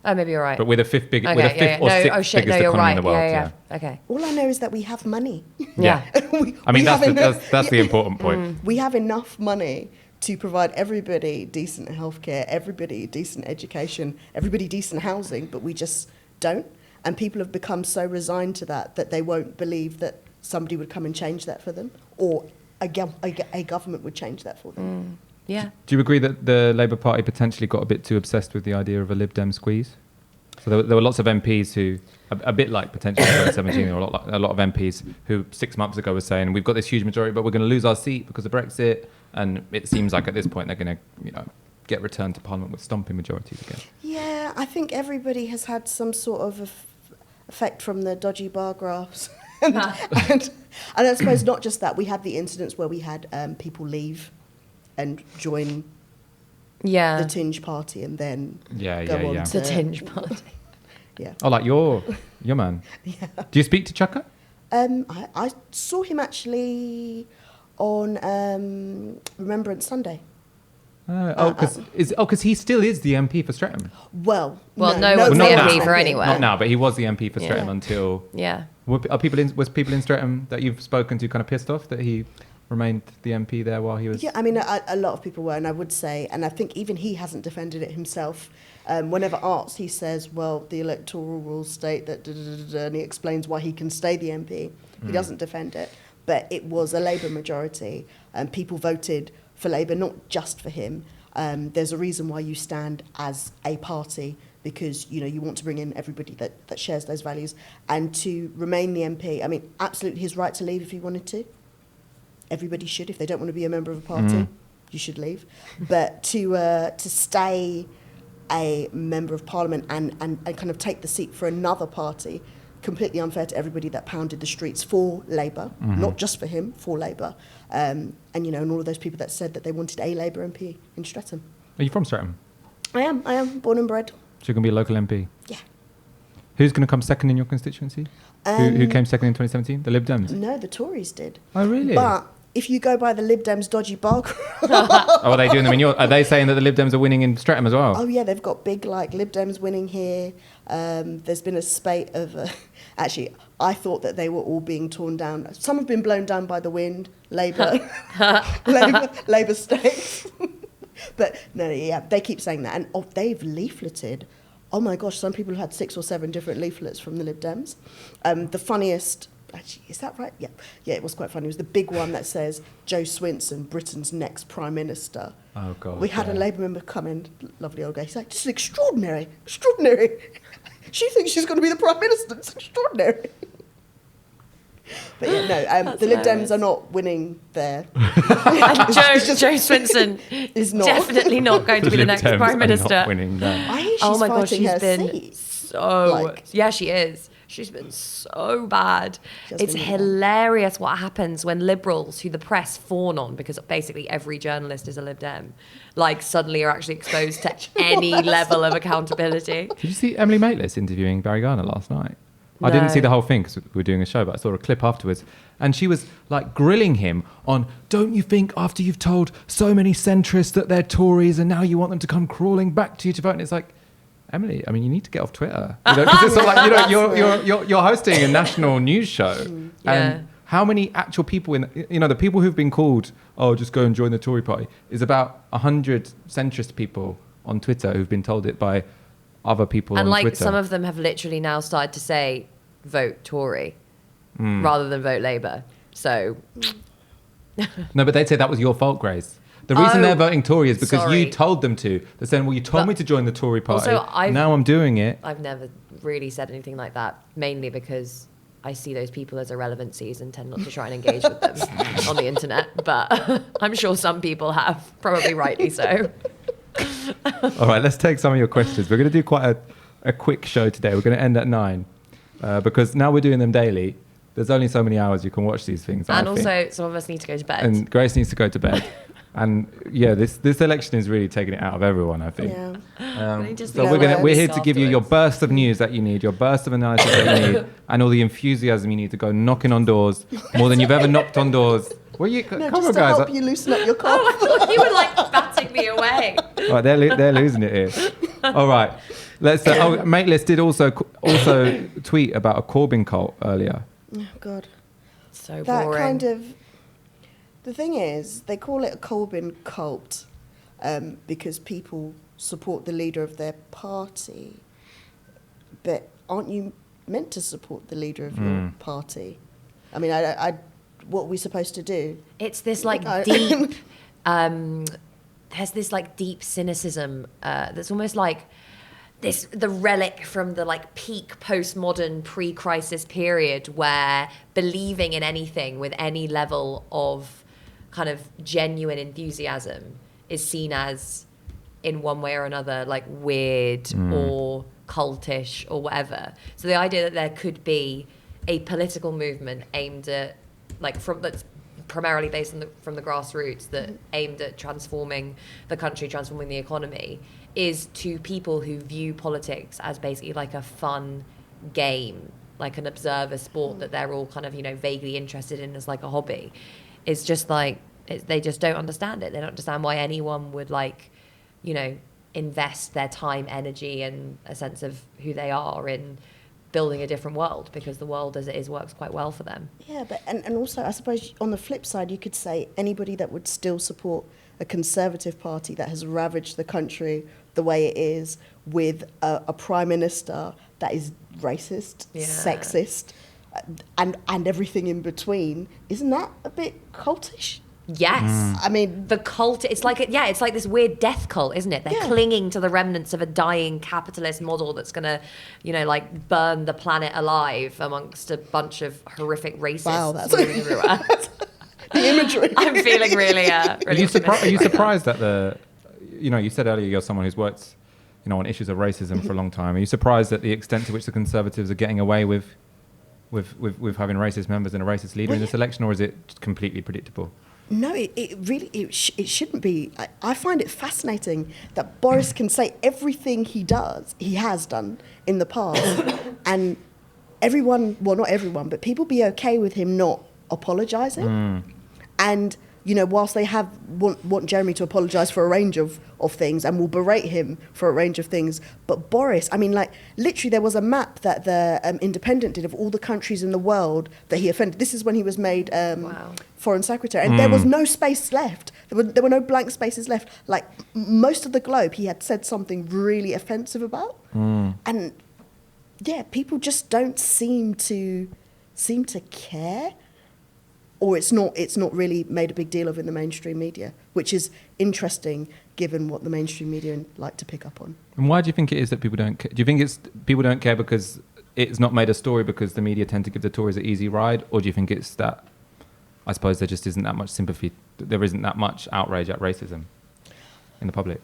Oh, maybe you're right. But we're the 5th biggest, we're the 5th or 6th biggest economy in the world. Yeah. Okay. All I know is that we have money. Yeah. That's the important point. We have enough money to provide everybody decent healthcare, everybody decent education, everybody decent housing, but we just don't. And people have become so resigned to that they won't believe that somebody would come and change that for them, or a government would change that for them. Yeah. Do you agree that the Labour Party potentially got a bit too obsessed with the idea of a Lib Dem squeeze? So there were lots of MPs who, a bit like potentially 2017, there were a lot of MPs who 6 months ago were saying, we've got this huge majority, but we're going to lose our seat because of Brexit. And it seems like at this point they're going to, get returned to Parliament with stomping majorities again. Yeah, I think everybody has had some sort of effect from the dodgy bar graphs. and I suppose not just that. We had the incidents where we had people leave and join the Tinge Party and then go on to the Tinge Party. Yeah. Oh, like your man. Yeah. Do you speak to Chaka? I saw him actually on Remembrance Sunday. Because he still is the MP for Streatham. Well, no one's Well, the not MP now. for anywhere. Not now, but he was the MP for Streatham until. Yeah. Was people in Streatham that you've spoken to kind of pissed off that he remained the MP there while he was? Yeah, I mean, a lot of people were, and I would say, and I think even he hasn't defended it himself. Whenever asked, he says, well, the electoral rules state that, and he explains why he can stay the MP. He doesn't defend it. But it was a Labour majority, and people voted for Labour, not just for him. There's a reason why you stand as a party, because you want to bring in everybody that shares those values. And to remain the MP, I mean, absolutely his right to leave if he wanted to. Everybody should. If they don't want to be a member of a party, you should leave. But to stay a member of parliament and kind of take the seat for another party, completely unfair to everybody that pounded the streets for Labour, not just for him, for Labour. And all of those people that said that they wanted a Labour MP in Streatham. Are you from Streatham? I am, born and bred. So you're going to be a local MP? Yeah. Who's going to come second in your constituency? Who came second in 2017? The Lib Dems? No, the Tories did. Oh, really? But if you go by the Lib Dems' dodgy bar Oh, are they doing them in your... Are they saying that the Lib Dems are winning in Streatham as well? Oh, yeah, they've got big, Lib Dems winning here. There's been a spate of... actually, I thought that they were all being torn down. Some have been blown down by the wind. Labour stakes. But, no, yeah, they keep saying that. And they've leafleted. Oh, my gosh, some people have had 6 or 7 different leaflets from the Lib Dems. The funniest... Actually, is that right? Yeah, it was quite funny. It was the big one that says, Joe Swinson, Britain's next Prime Minister. Oh, God. We had a Labour member come in, lovely old guy. He's like, this is extraordinary. She thinks she's going to be the Prime Minister. It's extraordinary. But yeah, no, the Lib Dems are not winning there. Joe Swinson is not. Definitely not going to be the next Lib Dems Prime Minister. Are not winning, no. I hear she's Oh my gosh, fighting she's her been seat. yeah, she is. She's been so bad. It's been hilarious what happens when liberals, who the press fawn on, because basically every journalist is a Lib Dem, suddenly are actually exposed to any level of accountability. Did you see Emily Maitlis interviewing Barry Garner last night? I didn't see the whole thing because we were doing a show, but I saw a clip afterwards. And she was grilling him on, don't you think after you've told so many centrists that they're Tories and now you want them to come crawling back to you to vote? And it's like, Emily, I mean, you need to get off Twitter. Because it's not you're hosting a national news show. And how many actual people the people who've been called, oh, just go and join the Tory party, is about 100 centrist people on Twitter who've been told it by other people on Twitter. And some of them have literally now started to say, vote Tory rather than vote Labour. So... No, but they'd say that was your fault, Grace. The reason they're voting Tory is because you told them to. They're saying, well, you told me to join the Tory party. Now I'm doing it. I've never really said anything like that, mainly because I see those people as irrelevancies and tend not to try and engage with them on the internet. But I'm sure some people have, probably rightly so. All right, let's take some of your questions. We're going to do quite a quick show today. We're going to end at 9 because now we're doing them daily. There's only so many hours you can watch these things. And also, some of us need to go to bed. And Grace needs to go to bed. And yeah, this election is really taking it out of everyone, I think. Yeah. So we're here to give you your burst of news that you need, your burst of analysis that you need, and all the enthusiasm you need to go knocking on doors more than you've ever knocked on doors. Come on, guys. Help you loosen up your cough. I thought you were batting me away. All right, they're losing it here. All right, let's. Mateless did also tweet about a Corbyn cult earlier. Oh God, so that boring. kind of. The thing is, they call it a Corbyn cult because people support the leader of their party. But aren't you meant to support the leader of your party? I mean, what are we supposed to do? It's this deep. There's this deep cynicism that's almost like the relic from the peak postmodern pre-crisis period, where believing in anything with any level of kind of genuine enthusiasm is seen as, in one way or another, weird or cultish or whatever. So the idea that there could be a political movement aimed at that's primarily based on from the grassroots, that aimed at transforming the country, transforming the economy, is to people who view politics as basically a fun game, an observer sport that they're all kind of vaguely interested in as a hobby. It's just they just don't understand it. They don't understand why anyone would invest their time, energy, and a sense of who they are in building a different world, because the world as it is works quite well for them. Yeah, but and also I suppose on the flip side you could say anybody that would still support a Conservative party that has ravaged the country, the way it is with a prime minister that is racist, sexist, and everything in between, isn't that a bit cultish? Yes. I mean, The cult, it's like this weird death cult, isn't it? They're clinging to the remnants of a dying capitalist model that's going to, like burn the planet alive amongst a bunch of horrific racists. Wow, that's roaming everywhere. the imagery. I'm feeling really, Are you surprised that you said earlier you're someone who's worked, on issues of racism for a long time. Are you surprised at the extent to which the Conservatives are getting away with having racist members and a racist leader in this election, or is it completely predictable? No, it really shouldn't be. I find it fascinating that Boris can say everything he has done in the past, and everyone, well, not everyone, but people be okay with him not apologising. And, whilst they want Jeremy to apologise for a range of things and will berate him for a range of things, but Boris, literally there was a map that the Independent did of all the countries in the world that he offended. This is when he was made Foreign Secretary, and there was no space left. There were no blank spaces left. Like, most of the globe, he had said something really offensive about. And, people just don't seem to care. Or it's not really made a big deal of in the mainstream media, which is interesting given what the mainstream media like to pick up on. And why do you think it is that people don't care? Do you think it's people don't care because it's not made a story because the media tend to give the Tories an easy ride? Or do you think it's that, I suppose there just isn't that much sympathy, there isn't that much outrage at racism in the public?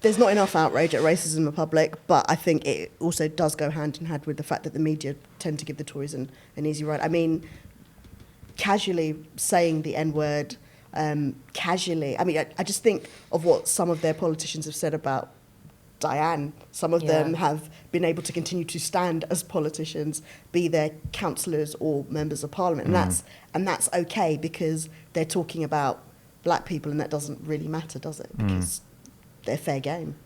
There's not enough outrage at racism in the public, but I think it also does go hand in hand with the fact that the media tend to give the Tories an easy ride. I mean, casually saying the N-word, casually. I mean, I just think of what some of their politicians have said about Diane. Some of them have been able to continue to stand as politicians, be they councillors or members of parliament, and that's okay because they're talking about black people, and that doesn't really matter, does it? Because they're fair game.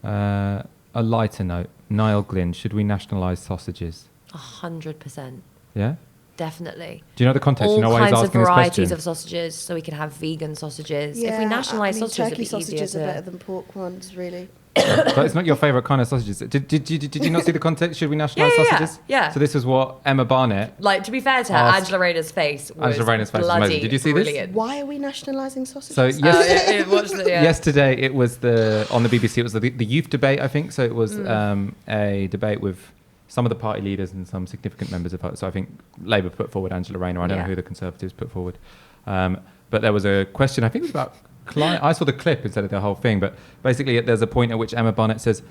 A lighter note, Niall Glynn, should we nationalise sausages? 100%. Yeah? Definitely. Do you know the context? All You know why he's kinds of asking this varieties question? of sausages, so we can have vegan sausages. Yeah, if we nationalise sausages, turkey it'd be easier sausages to... are better than pork ones, really. But it's not your favourite kind of sausages. Did you not see the context? Should we nationalise sausages? Yeah. So this was what Emma Barnett... Like, to be fair to her, asked- Angela Rayner's face was Angela Rayner's face was bloody amazing. Did you see this? brilliant. Why are we nationalising sausages? So Yesterday it was on the BBC, it was the youth debate, I think. So it was a debate with some of the party leaders and some significant members of it. So I think Labour put forward Angela Rayner. I don't know who the Conservatives put forward. But there was a question, I think it was about climate. I saw the clip instead of the whole thing. But basically, there's a point at which Emma Barnett says,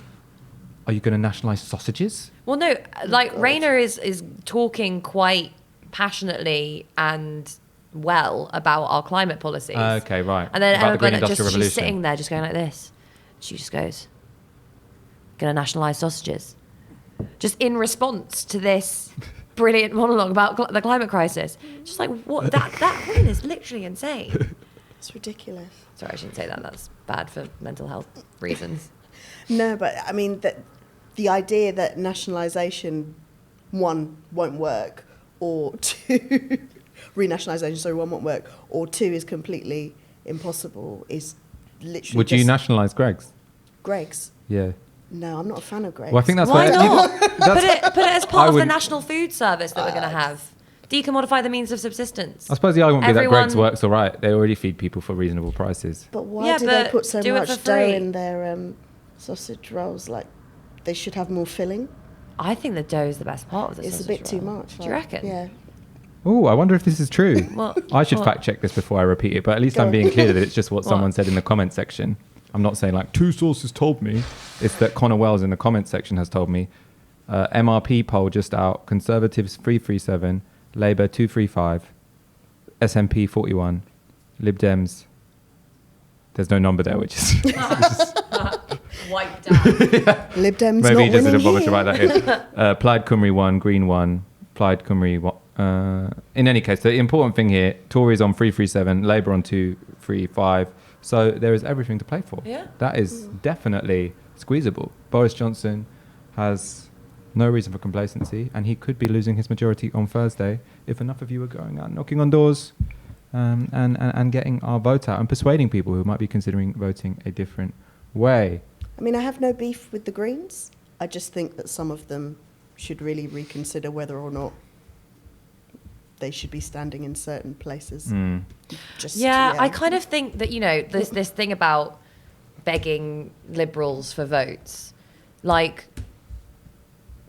are you going to nationalise sausages? Well, no, like Rayner is talking quite passionately and well about our climate policies. Okay, right. And then About Emma the Green Bennett Industrial she's Revolution. sitting there just going like this. She just goes, going to nationalise sausages. Just in response to this brilliant monologue about the climate crisis. Just like, what? That woman is literally insane. It's ridiculous. Sorry, I shouldn't say that. That's bad for mental health reasons. No, but I mean, the idea that nationalisation, one, won't work, or two, renationalisation, one won't work, or two is completely impossible is literally Would you nationalise Greggs? Greggs? Yeah. No, I'm not a fan of Greggs. Well, I think that's Why where... not? Put it as part of the would- National Food Service that we're going to have. Decommodify the means of subsistence. I suppose the argument would be that Everyone- Greggs works all right. They already feed people for reasonable prices. But why Yeah, do they but put so do it much for dough free. in their sausage rolls? Like, they should have more filling. I think the dough is the best part of the It's a sausage bit too roll. much. Do you like, reckon? Yeah. Oh, I wonder if this is true. Well, I should well- fact check this before I repeat it, but at least Go I'm on. being clear that it's just what What? someone said in the comment section. I'm not saying like two sources told me. It's that Connor Wells in the comment section has told me. MRP poll just out. Conservatives 337, Labour 235, SNP 41, Lib Dems. There's no number there, which is Wiped out. Lib Dems maybe not he just winning didn't bother to here. write that in. Plaid Cymru 1, Green 1, Plaid Cymru 1. In any case, the important thing here, Tories on 337, Labour on 235. So there is everything to play for. Yeah. That is definitely squeezable. Boris Johnson has no reason for complacency, and he could be losing his majority on Thursday if enough of you are going out, knocking on doors, and getting our vote out and persuading people who might be considering voting a different way. I mean, I have no beef with the Greens. I just think that some of them should really reconsider whether or not they should be standing in certain places. I kind of think that, this thing about begging liberals for votes, like,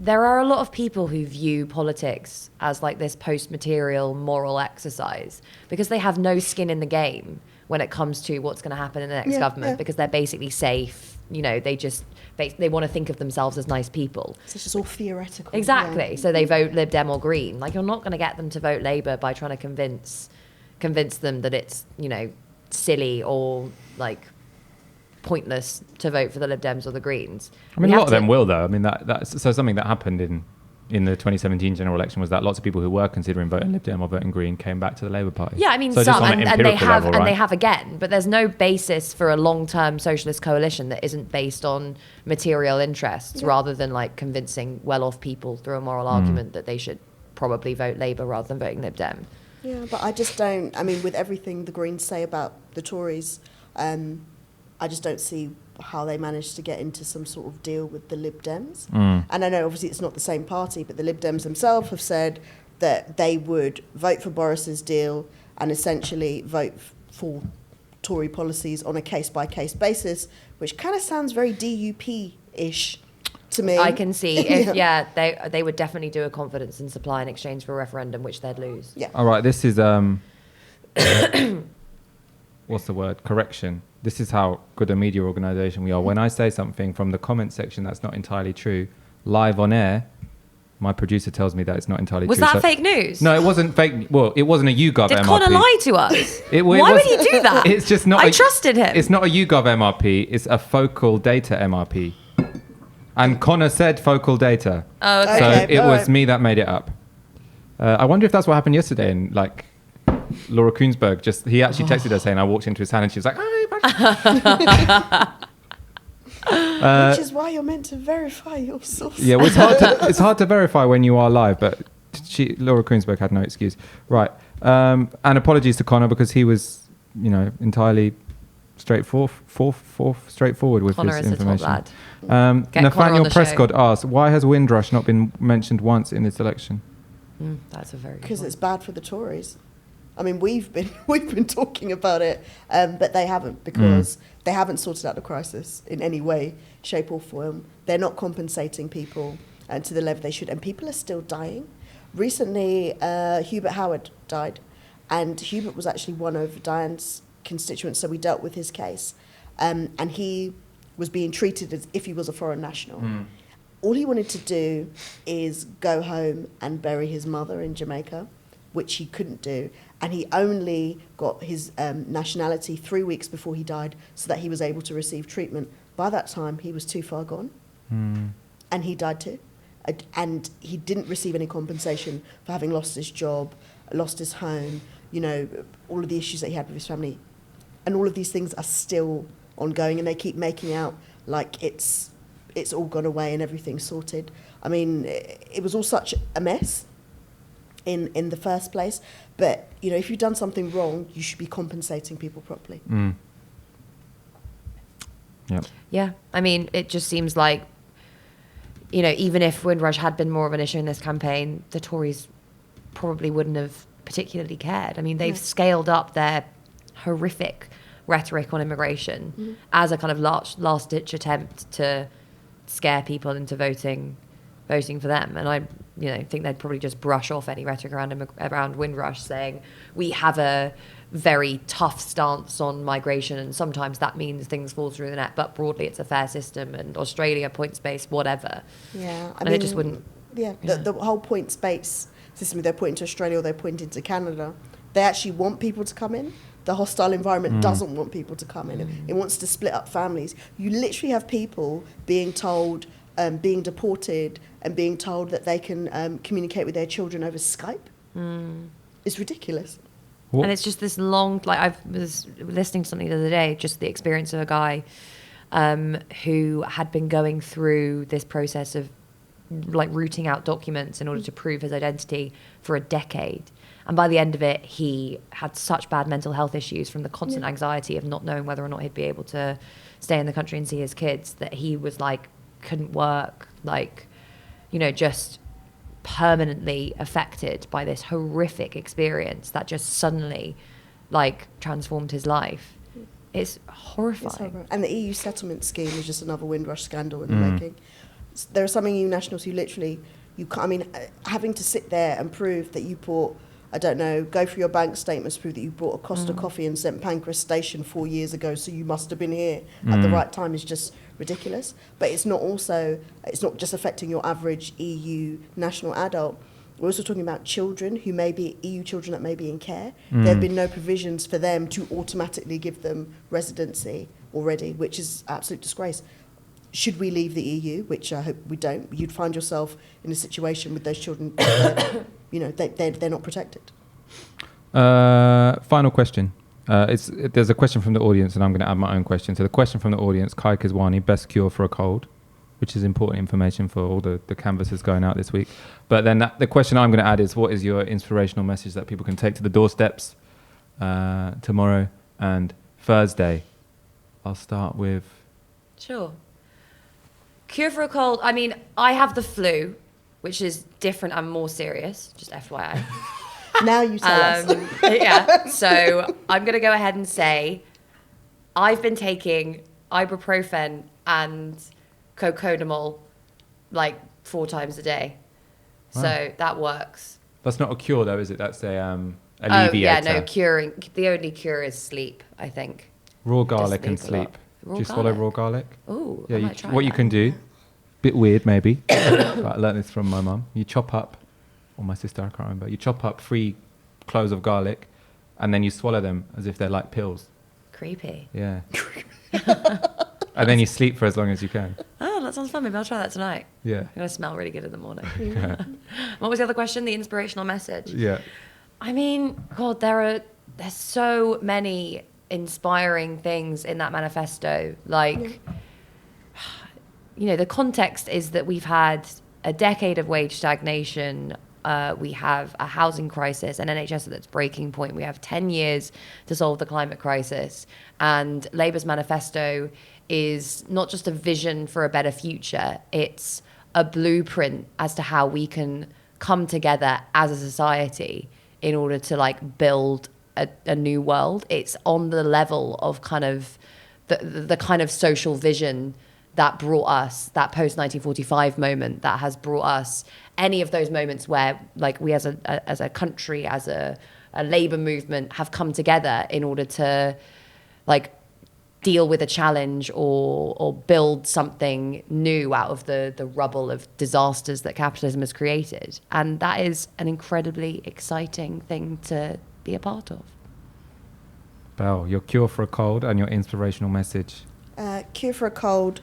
there are a lot of people who view politics as like this post-material moral exercise because they have no skin in the game when it comes to what's going to happen in the next government because they're basically safe. They want to think of themselves as nice people. So it's just all theoretical. Exactly. So they vote Lib Dem or Green. Like, you're not going to get them to vote Labour by trying to convince them that it's, silly or like pointless to vote for the Lib Dems or the Greens. I mean, a lot of them will, though. I mean, that's so something that happened in the 2017 general election was that lots of people who were considering voting Lib Dem or voting Green came back to the Labour Party. Yeah, I mean, so some, and they have, level, right? and they have again, but there's no basis for a long-term socialist coalition that isn't based on material interests rather than like convincing well-off people through a moral argument that they should probably vote Labour rather than voting Lib Dem. Yeah, but I just don't. I mean, with everything the Greens say about the Tories, I just don't see how they managed to get into some sort of deal with the Lib Dems. And I know obviously it's not the same party, but the Lib Dems themselves have said that they would vote for Boris's deal and essentially vote for Tory policies on a case-by-case basis, which kind of sounds very DUP-ish to me. I can see if they would definitely do a confidence in supply in exchange for a referendum, which they'd lose. Yeah. All right, this is what's the word? Correction. This is how good a media organisation we are. When I say something from the comment section that's not entirely true, live on air, my producer tells me that it's not entirely true. Was that fake news? No, it wasn't fake. Well, it wasn't a YouGov MRP. Did Connor lie to us? Why would he do that? It's just not. I trusted him. It's not a YouGov MRP. It's a focal data MRP. And Connor said focal data. Oh, okay. So it was me that made it up. I wonder if that's what happened yesterday. And like Laura Koonsberg, he actually texted her saying I walked into his hand and she was like, which is why you're meant to verify your sources. Yeah, well, it's hard to verify when you are live, but Laura Koonsberg had no excuse. Right. And apologies to Connor because he was, entirely straightforward with Connor his is information. a top lad. Nathaniel Prescott asked, why has Windrush not been mentioned once in this election? That's a very good because point. it's bad for the Tories. I mean, we've been talking about it, but they haven't because they haven't sorted out the crisis in any way, shape or form. They're not compensating people to the level they should, and people are still dying. Recently, Hubert Howard died, and Hubert was actually one of Diane's constituents, so we dealt with his case, and he was being treated as if he was a foreign national. All he wanted to do is go home and bury his mother in Jamaica, which he couldn't do. And he only got his nationality 3 weeks before he died so that he was able to receive treatment. By that time, he was too far gone. And he died too. And he didn't receive any compensation for having lost his job, lost his home, all of the issues that he had with his family. And all of these things are still ongoing, and they keep making out like it's all gone away and everything's sorted. I mean, it was all such a mess in the first place. But, if you've done something wrong, you should be compensating people properly. Yep. Yeah. I mean, it just seems like, even if Windrush had been more of an issue in this campaign, the Tories probably wouldn't have particularly cared. I mean, they've scaled up their horrific rhetoric on immigration as a kind of last-ditch attempt to scare people into voting for them. And I think they'd probably just brush off any rhetoric around Windrush, saying we have a very tough stance on migration and sometimes that means things fall through the net, but broadly it's a fair system and Australia points-based, whatever. Yeah, I mean, it just wouldn't. Yeah, the whole points-based system, they're pointing to Australia or they're pointing to Canada, they actually want people to come in. The hostile environment doesn't want people to come in. It wants to split up families. You literally have people being told, being deported and being told that they can communicate with their children over Skype. It's ridiculous. What? And it's just this long, like I was listening to something the other day, just the experience of a guy who had been going through this process of like rooting out documents in order to prove his identity for a decade. And by the end of it, he had such bad mental health issues from the constant anxiety of not knowing whether or not he'd be able to stay in the country and see his kids, that he was like, couldn't work, like, you know, just permanently affected by this horrific experience that just suddenly like transformed his life. It's horrifying. It's horrible. And the EU settlement scheme is just another Windrush scandal in the making. There are some EU nationals who literally, you can't, I mean, having to sit there and prove that you bought, I don't know, go through your bank statements to prove that you bought a Costa coffee in St Pancras Station 4 years ago, so you must have been here at the right time, is just ridiculous. But it's not just affecting your average EU national adult. We're also talking about children who may be EU children that may be in care. There have been no provisions for them to automatically give them residency already, which is absolute disgrace. Should we leave the EU, which I hope we don't, you'd find yourself in a situation with those children, you know, they're not protected. Final question. There's a question from the audience, and I'm going to add my own question. So the question from the audience, Kai Kizwani, best cure for a cold, which is important information for all the canvassers going out this week. But then the question I'm going to add is, what is your inspirational message that people can take to the doorsteps tomorrow and Thursday? I'll start with... Sure. Cure for a cold. I mean, I have the flu, which is different and more serious, just FYI. Now you tell us. Yeah. So I'm going to go ahead and say I've been taking ibuprofen and cocodamol like 4 times a day. Wow. So that works. That's not a cure, though, is it? That's a alleviator. Oh, yeah, no, curing. The only cure is sleep, I think. Raw garlic and sleep a lot. sleep. Do you swallow raw garlic? Oh, Yeah, I might try what you that. can do, bit weird maybe, but I learned this from my mum. You chop up, or my sister, I can't remember. You chop up 3 cloves of garlic, and then you swallow them as if they're like pills. Creepy. Yeah. And then you sleep for as long as you can. Oh, that sounds fun. Maybe I'll try that tonight. Yeah. I'm going to smell really good in the morning. Yeah. What was the other question? The inspirational message? Yeah. I mean, God, there's so many inspiring things in that manifesto. Like, you know, the context is that we've had a decade of wage stagnation. We have a housing crisis, an NHS at its breaking point. We have 10 years to solve the climate crisis. And Labour's manifesto is not just a vision for a better future. It's a blueprint as to how we can come together as a society in order to like build a new world. It's on the level of kind of the kind of social vision that brought us that post-1945 moment, that has brought us any of those moments where like we as a country, as a labour movement have come together in order to like deal with a challenge or build something new out of the rubble of disasters that capitalism has created. And that is an incredibly exciting thing to be a part of. Belle, your cure for a cold and your inspirational message. Cure for a cold,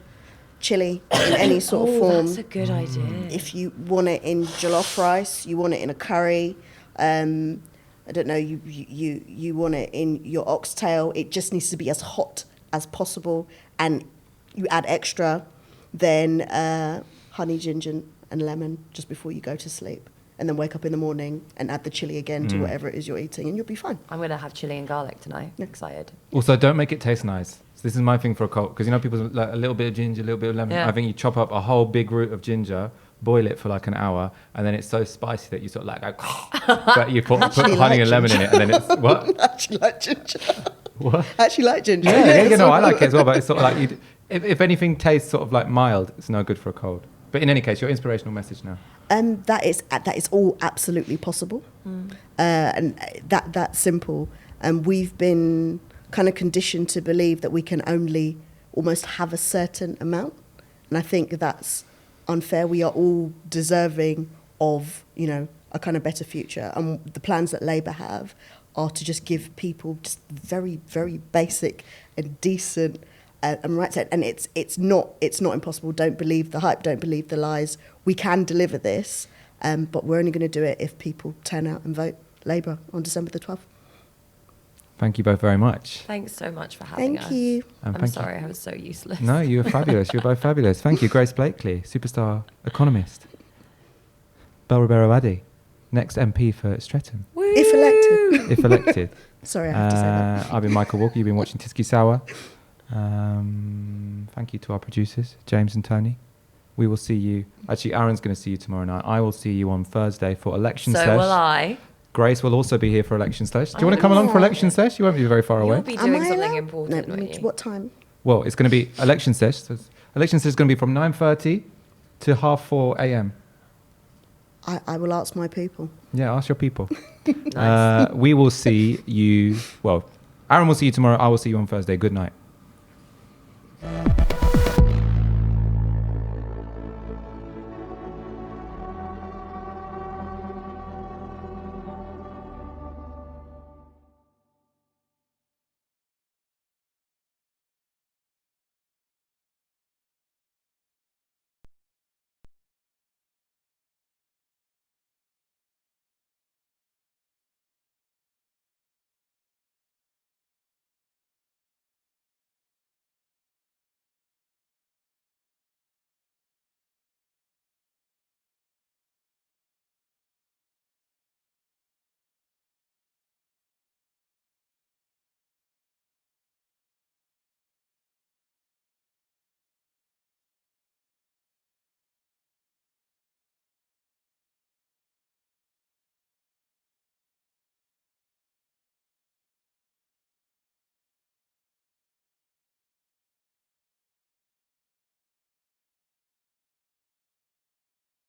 chili in any sort of form. That's a good idea. If you want it in jollof rice, you want it in a curry, I don't know, you want it in your oxtail, it just needs to be as hot as possible, and you add extra, then honey, ginger and lemon just before you go to sleep, and then wake up in the morning and add the chili again to whatever it is you're eating, and you'll be fine. I'm going to have chili and garlic tonight. Excited. Also, don't make it taste nice. So this is my thing for a cold, because you know people like a little bit of ginger, a little bit of lemon. Yeah. I think you chop up a whole big root of ginger, boil it for like an hour, and then it's so spicy that you sort of like go, but you put honey like and lemon in it, and then it's what? I actually like ginger. What? I actually like ginger. Yeah, you know, I like it as well, but it's sort of like if anything tastes sort of like mild, it's no good for a cold. But in any case, your inspirational message now. That is all absolutely possible, and that's simple. And we've been kind of conditioned to believe that we can only almost have a certain amount, and I think that's unfair. We are all deserving of, you know, a kind of better future, and the plans that Labour have are to just give people just very, very basic and decent and rights. And it's not impossible. Don't believe the hype. Don't believe the lies. We can deliver this, but we're only going to do it if people turn out and vote Labour on December the 12th. Thank you both very much. Thanks so much for having us. Thank you. I'm sorry, I was so useless. No, you were fabulous. You were both fabulous. Thank you, Grace Blakeley, superstar economist. Bell Ribeiro-Addy, next MP for Streatham, If elected. if elected. Sorry, I have to say that. I've been Michael Walker. You've been watching Tisky Sour. Thank you to our producers, James and Tony. We will see you. Actually, Aaron's going to see you tomorrow night. I will see you on Thursday for election So sesh. will I. Grace will also be here for election sesh. Do you want to come along for election sesh? You won't be very far away. You'll be Am doing I something allowed? important, No, won't you? what time? Well, it's going to be election sesh. So election sesh is going to be from 9:30 to 4:30 a.m. I will ask my people. Yeah, ask your people. Nice. We will see you. Well, Aaron will see you tomorrow. I will see you on Thursday. Good night.